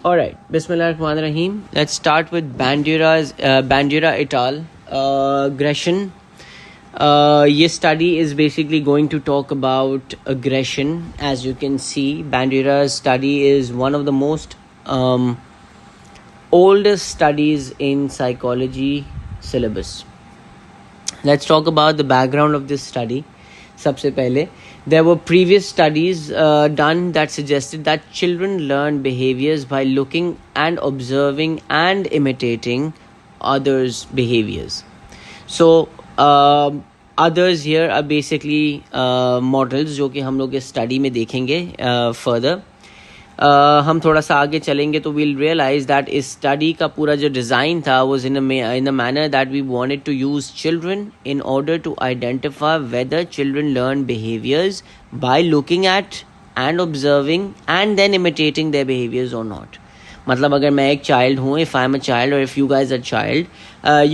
Alright, Bismillahirrahmanirrahim. Let's start with Bandura et al. Aggression. This study is basically going to talk about aggression. As you can see, Bandura's study is one of the most oldest studies in psychology syllabus. Let's talk about the background of this study. सबसे पहले, there were previous studies done that suggested that children learn behaviors by looking and observing and imitating others' behaviors. So, others here are basically models जो कि हम लोग इस study में देखेंगे further. हम थोड़ा सा आगे चलेंगे तो we'll realize that इस study का पूरा जो design था was in a manner that we wanted to use children in order to identify whether children learn behaviors by looking at and observing and then imitating their behaviors or not. मतलब अगर मैं एक child हूँ, if I'm a child or if you guys are child,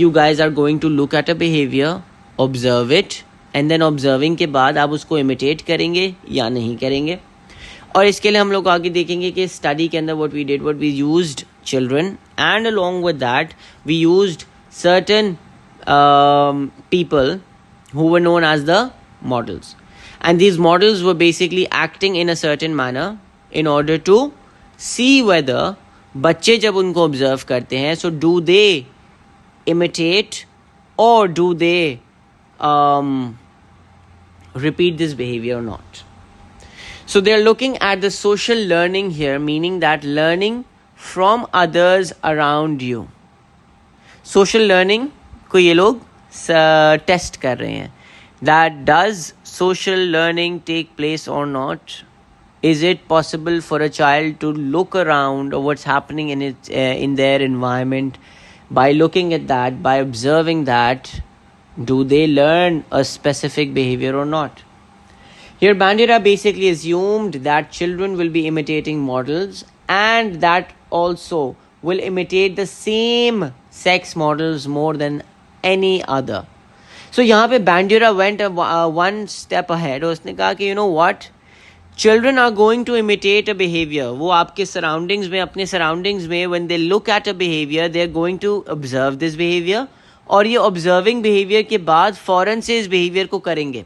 you guys are going to look at a behavior, observe it and then observing के बाद आप उसको imitate करेंगे या नहीं करेंगे. और इसके लिए हम लोग आगे देखेंगे कि स्टडी के अंदर what we used children and along with that we used certain people who were known as the models, and these models were basically acting in a certain manner in order to see whether बच्चे जब उनको observe करते हैं so do they imitate or do they repeat this behavior or not. So they are looking at the social learning here, meaning that learning from others around you. Social learning को ये लोग test कर रहे हैं. That does social learning take place or not? Is it possible for a child to look around or what's happening in their environment? By looking at that, by observing that, do they learn a specific behavior or not? Here Bandura basically assumed that children will be imitating models and that also will imitate the same sex models more than any other. So यहाँ पे Bandura went one step ahead. उसने कहा कि you know what? Children are going to imitate a behavior. वो आपके surroundings में, अपने surroundings में, when they look at a behavior, they are going to observe this behavior. और ये observing behavior के बाद फौरन से इस behavior को करेंगे.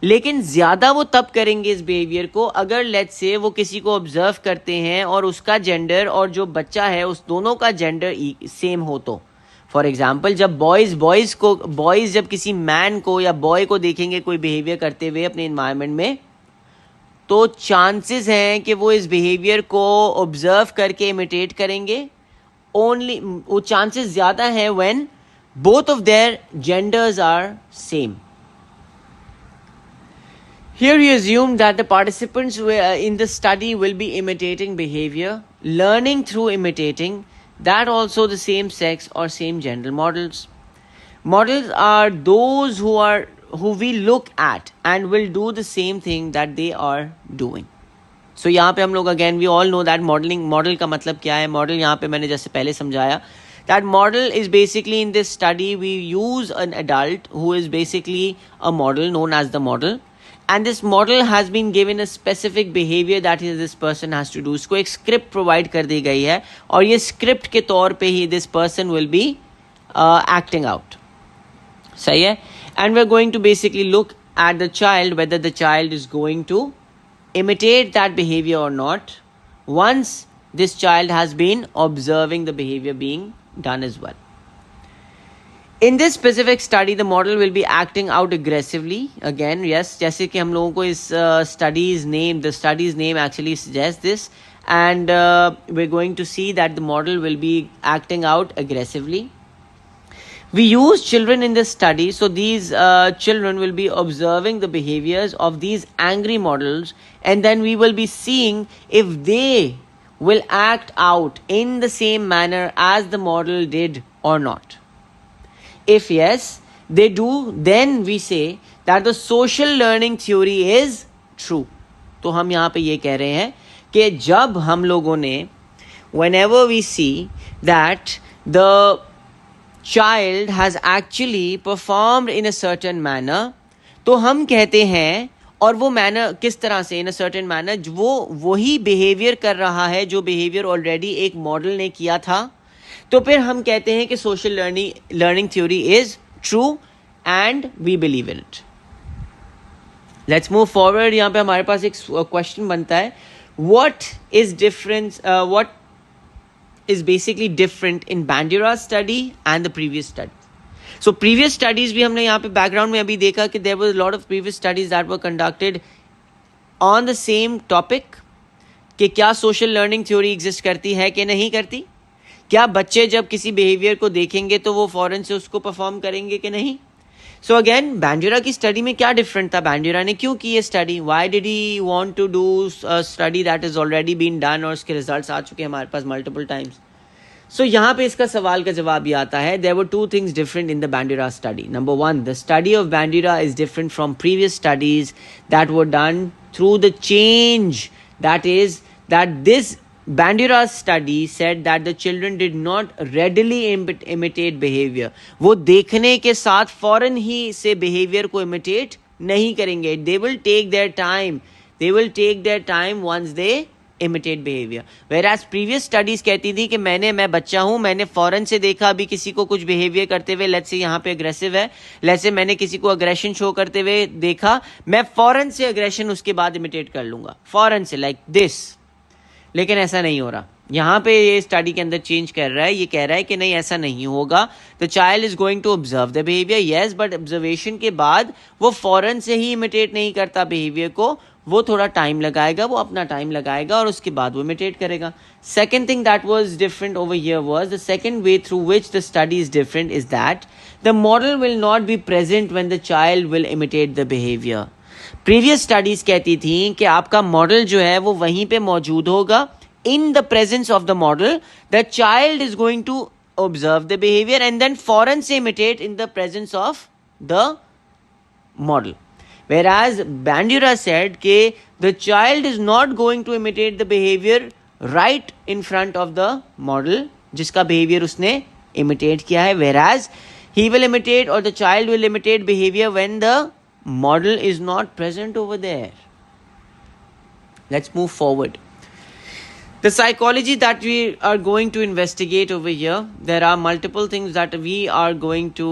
लेकिन ज़्यादा वो तब करेंगे इस बिहेवियर को अगर लेट्स से वो किसी को ऑब्जर्व करते हैं और उसका जेंडर और जो बच्चा है उस दोनों का जेंडर सेम हो तो. फॉर एग्जांपल जब बॉयज़ जब किसी मैन को या बॉय को देखेंगे कोई बिहेवियर करते हुए अपने इन्वायरमेंट में तो चांसेस हैं कि वो इस बिहेवियर को ऑब्जर्व करके इमिटेट करेंगे. ओनली वो चांसेस ज़्यादा हैं when both of their genders are same. Here he assumed that the participants in the study will be imitating behavior, learning through imitating that also the same sex or same gender models. Models are those who we look at and will do the same thing that they are doing. So यहाँ पे हम लोग again we all know that model का मतलब क्या है. Model यहाँ पे मैंने जैसे पहले समझाया that model is basically in this study we use an adult who is basically a model known as the model. And this model has been given a specific behavior that this person has to do. इसको एक script provide कर दी गई है और ये script के तौर पे ही this person will be acting out. सही है? And we're going to basically look at the child whether the child is going to imitate that behavior or not once this child has been observing the behavior being done as well. In this specific study, the model will be acting out aggressively. Again, yes, जैसे कि हम लोगों को इस the study's name actually suggests this, and we're going to see that the model will be acting out aggressively. We use children in this study, so these children will be observing the behaviors of these angry models, and then we will be seeing if they will act out in the same manner as the model did or not. If yes, they do, then we say that the social learning theory is true. तो हम यहाँ पे ये कह रहे हैं कि जब हम लोगों ने whenever we see that the child has actually performed in a certain manner, तो हम कहते हैं और वो मैनर किस तरह से, इन अ सर्टेन मैनर, वो वही बिहेवियर कर रहा है जो बिहेवियर ऑलरेडी एक मॉडल ने किया था, तो फिर हम कहते हैं कि social learning theory is true and we believe in it. Let's move forward. यहाँ पे हमारे पास एक क्वेश्चन बनता है, what is difference, what is basically different in Bandura's study and the previous study. So previous studies भी हमने यहाँ पे बैकग्राउंड में अभी देखा कि there was lot of previous studies that were conducted on the same topic, कि क्या सोशल लर्निंग थ्योरी एग्जिस्ट करती है कि नहीं करती, क्या बच्चे जब किसी बिहेवियर को देखेंगे तो वो फौरन से उसको परफॉर्म करेंगे कि नहीं. सो अगेन Bandura की स्टडी में क्या डिफरेंट था, Bandura ने क्यों की ये study, why did he want to do a study that is already been done और उसके रिजल्ट्स आ चुके हैं हमारे पास मल्टीपल टाइम्स. सो यहाँ पे इसका सवाल का जवाब ये आता है, there were two things different in the Bandura study. Number one, the study of Bandura is different from previous studies that were done through the change, that is that this Bandura's study said that the children did not readily imitate behavior. वो देखने के साथ फौरन ही से behavior को imitate नहीं करेंगे. They will take their time. They will take their time once they imitate behavior. Whereas previous studies कहती थी कि मैं बच्चा हूँ, मैंने फौरन से देखा अभी किसी को कुछ behavior करते हुए, let's say यहाँ पे aggressive है, let's say मैंने किसी को aggression show करते हुए देखा, मैं फौरन से aggression उसके बाद imitate कर लूंगा, फौरन से, like this. लेकिन ऐसा नहीं हो रहा. यहाँ पे ये स्टडी के अंदर चेंज कर रहा है, ये कह रहा है कि नहीं ऐसा नहीं होगा. The child is going to observe the behaviour, yes, but observation के बाद वो फौरन से ही इमिटेट नहीं करता बिहेवियर को, वो थोड़ा टाइम लगाएगा, वो अपना टाइम लगाएगा और उसके बाद वो इमिटेट करेगा. Second thing that was different over here was the second way through which the study is different is that the model will not be present when the child will imitate the behaviour. Previous studies कहती थी कि आपका model जो है वो वहीं पे मौजूद होगा. In the presence of the model, the child is going to observe the behavior and then foreign se imitate in the presence of the model. Whereas Bandura said that the child is not going to imitate the behavior right in front of the model, जिसका behavior उसने imitate किया है. Whereas he will imitate or the child will imitate behavior when the model is not present over there. Let's move forward. The psychology that we are going to investigate over here, there are multiple things that we are going to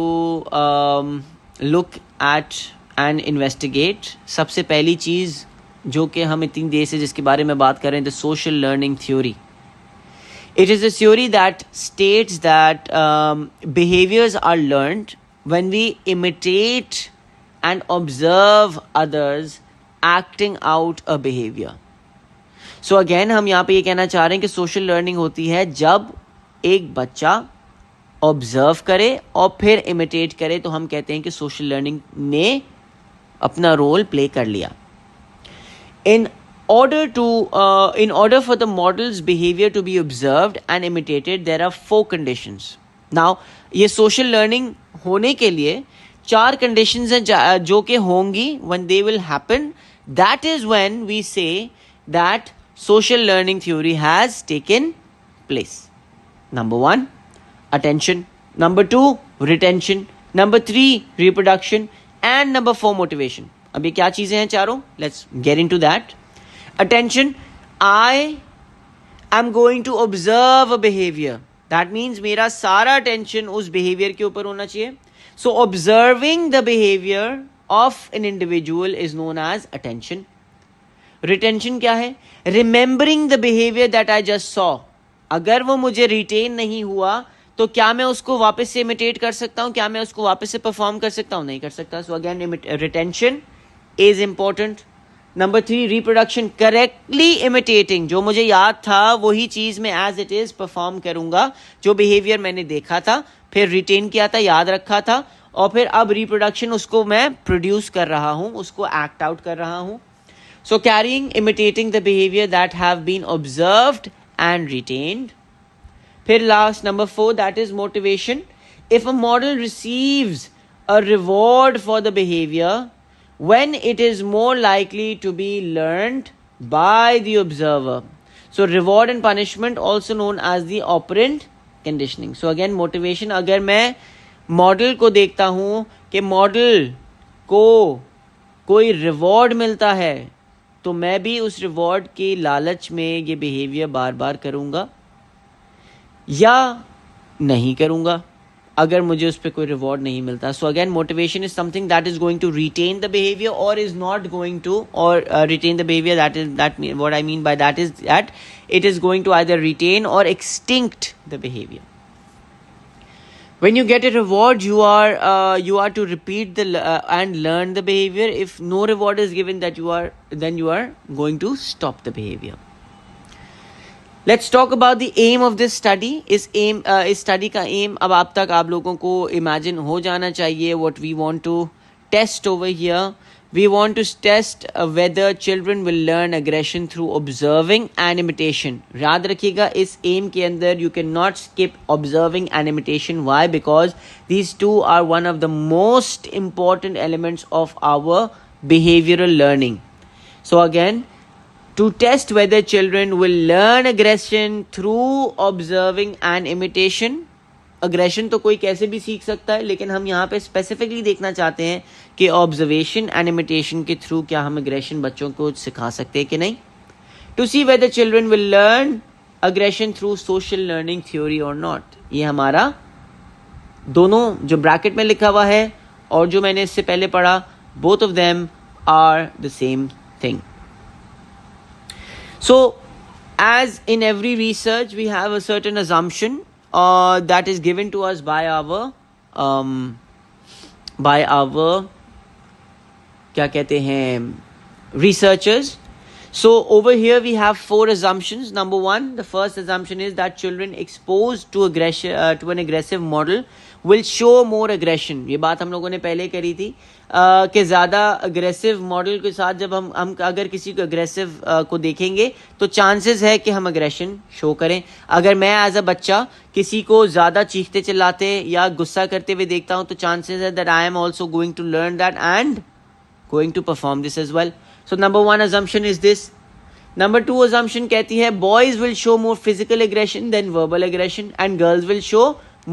look at and investigate. सबसे पहली चीज़ जो कि हम इतनी देर से जिसके बारे में बात कर रहे हैं, the social learning theory. It is a theory that states that behaviors are learned when we imitate and observe others acting out a behavior. So again हम यहाँ पे ये कहना चाह रहे हैं कि सोशल लर्निंग होती है जब एक बच्चा ऑब्जर्व करे और फिर इमिटेट करे, तो हम कहते हैं कि सोशल लर्निंग ने अपना रोल प्ले कर लिया. In order for the models behaviour to be observed and imitated there are 4 conditions. Now ये सोशल लर्निंग होने के लिए 4 कंडीशंस हैं जो कि होंगी when they will happen. That is when we say that social learning theory has taken place. Number 1, attention. Number 2, retention. Number 3, reproduction. And number 4, motivation. अब ये क्या चीजें हैं चारों? Let's get into that. Attention. I am going to observe a behavior. That means मेरा सारा attention उस behavior के ऊपर होना चाहिए. So observing the behavior of an individual is known as attention. Retention क्या है? Remembering the behaviour that I just saw. अगर वो मुझे रिटेन नहीं हुआ तो क्या मैं उसको वापस से इमिटेट कर सकता हूं? क्या मैं उसको वापस से परफॉर्म कर सकता हूं? नहीं कर सकता. So again retention is important. Number 3, reproduction. Correctly imitating. जो मुझे याद था वही चीज मैं एज इट इज परफॉर्म करूंगा. जो बिहेवियर मैंने देखा था, फिर रिटेन किया था, याद रखा था, और फिर अब रिप्रोडक्शन उसको मैं प्रोड्यूस कर रहा हूं, उसको एक्ट आउट कर रहा हूं. So carrying, imitating the behavior that have been observed and retained. फिर last, number 4, that is motivation. If a model receives a reward for the behavior, when it is more likely to be learned by the observer. So reward and punishment also known as the operant conditioning. So again motivation. अगर मैं model को देखता हूँ कि model को कोई reward मिलता है तो मैं भी उस रिवॉर्ड के लालच में ये बिहेवियर बार बार करूँगा या नहीं करूँगा अगर मुझे उस पर कोई रिवॉर्ड नहीं मिलता. So again motivation is something that is going to retain the behaviour और इज नॉट गोइंग टू और retain the behaviour. That what I mean by that is that it is going to either retain or extinct the behavior. When you get a reward, you are to repeat and learn the behavior. If no reward is given, then you are going to stop the behavior. Let's talk about the aim of this study. इस study का aim अब आप लोगों को imagine हो जाना चाहिए. What we want to test over here. We want to test whether children will learn aggression through observing and imitation. याद रखिएगा इस aim के अंदर you cannot skip observing and imitation. Why? Because these two are one of the most important elements of our behavioral learning. So again, to test whether children will learn aggression through observing and imitation. Aggression तो कोई कैसे भी सीख सकता है, लेकिन हम यहाँ पे स्पेसिफिकली देखना चाहते हैं कि ऑब्जर्वेशन एंड इमिटेशन के थ्रू क्या हम अग्रेशन बच्चों को सिखा सकते हैं कि नहीं. To see whether children will learn aggression through social learning theory और नॉट. ये हमारा दोनों जो ब्रैकेट में लिखा हुआ है और जो मैंने इससे पहले पढ़ा, both of them are the same thing. So as in every research we have a certain assumption that is given to us by our क्या कहते हैं researchers. So over here we have 4 assumptions. Number 1, the first assumption is that children exposed to an aggressive model will show more aggression. ये बात हम लोगों ने पहले करी थी कि ज़्यादा अग्रेसिव मॉडल के साथ जब हम अगर किसी को अग्रेसिव को देखेंगे तो चांसेस है कि हम अग्रेशन शो करें. अगर मैं एज अ बच्चा किसी को ज़्यादा चीखते चिल्लाते या गुस्सा करते हुए देखता हूँ तो चांसेस है that I am also going to learn that and going to perform this as well. So number 1 assumption is this. Number 2 assumption कहती है boys will show more physical aggression than verbal aggression and girls will show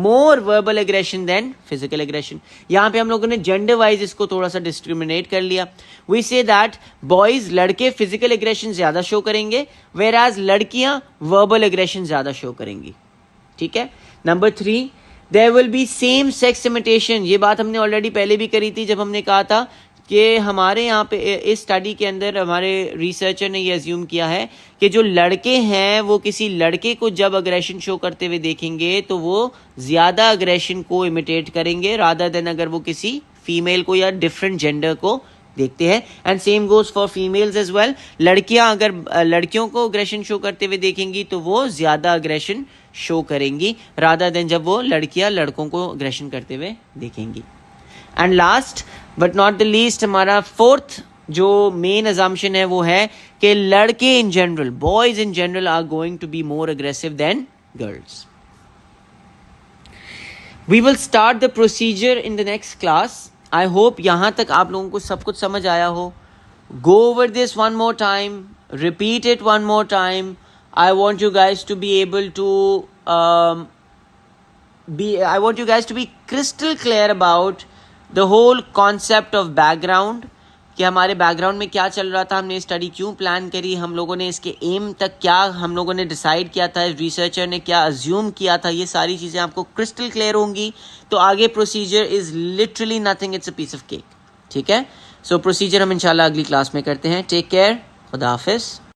more verbal aggression than physical aggression. यहाँ पे हम लोगों ने gender wise इसको थोड़ा सा discriminate कर लिया. We say that boys लड़के physical aggression ज़्यादा show करेंगे whereas लड़कियाँ verbal aggression ज़्यादा show करेंगी. ठीक है. Number 3, there will be same sex imitation. ये बात हमने already पहले भी करी थी जब हमने कहा था कि हमारे यहाँ पे इस स्टडी के अंदर हमारे रिसर्चर ने ये अज्यूम किया है कि जो लड़के हैं वो किसी लड़के को जब अग्रेशन शो करते हुए देखेंगे तो वो ज़्यादा अग्रेशन को इमिटेट करेंगे रादर देन अगर वो किसी फीमेल को या डिफरेंट जेंडर को देखते हैं. And same goes for females as well. लड़कियां अगर लड़कियों को अग्रेशन शो करते हुए देखेंगी तो वो ज़्यादा अग्रेशन शो करेंगी रादर देन जब वो लड़कियां लड़कों को अग्रेशन करते हुए देखेंगी. And last but not the least हमारा 4th जो मेन assumption है वो है कि लड़के in general, boys in general are going to be more aggressive than girls. We will start the procedure in the next class. I hope यहाँ तक आप लोगों को सब कुछ समझ आया हो. Go over this one more time, repeat it one more time. I want you guys to be able to be crystal clear about the whole concept of background. कि हमारे बैकग्राउंड में क्या चल रहा था, हमने स्टडी क्यों प्लान करी, हम लोगों ने इसके एम तक क्या हम लोगों ने डिसाइड किया था, रिसर्चर ने क्या अज्यूम किया था. ये सारी चीज़ें आपको क्रिस्टल क्लियर होंगी तो आगे procedure is literally nothing, it's a piece of cake. ठीक है. सो प्रोसीजर हम इंशाल्लाह अगली क्लास में करते हैं. Take care. खुदा हाफिज़.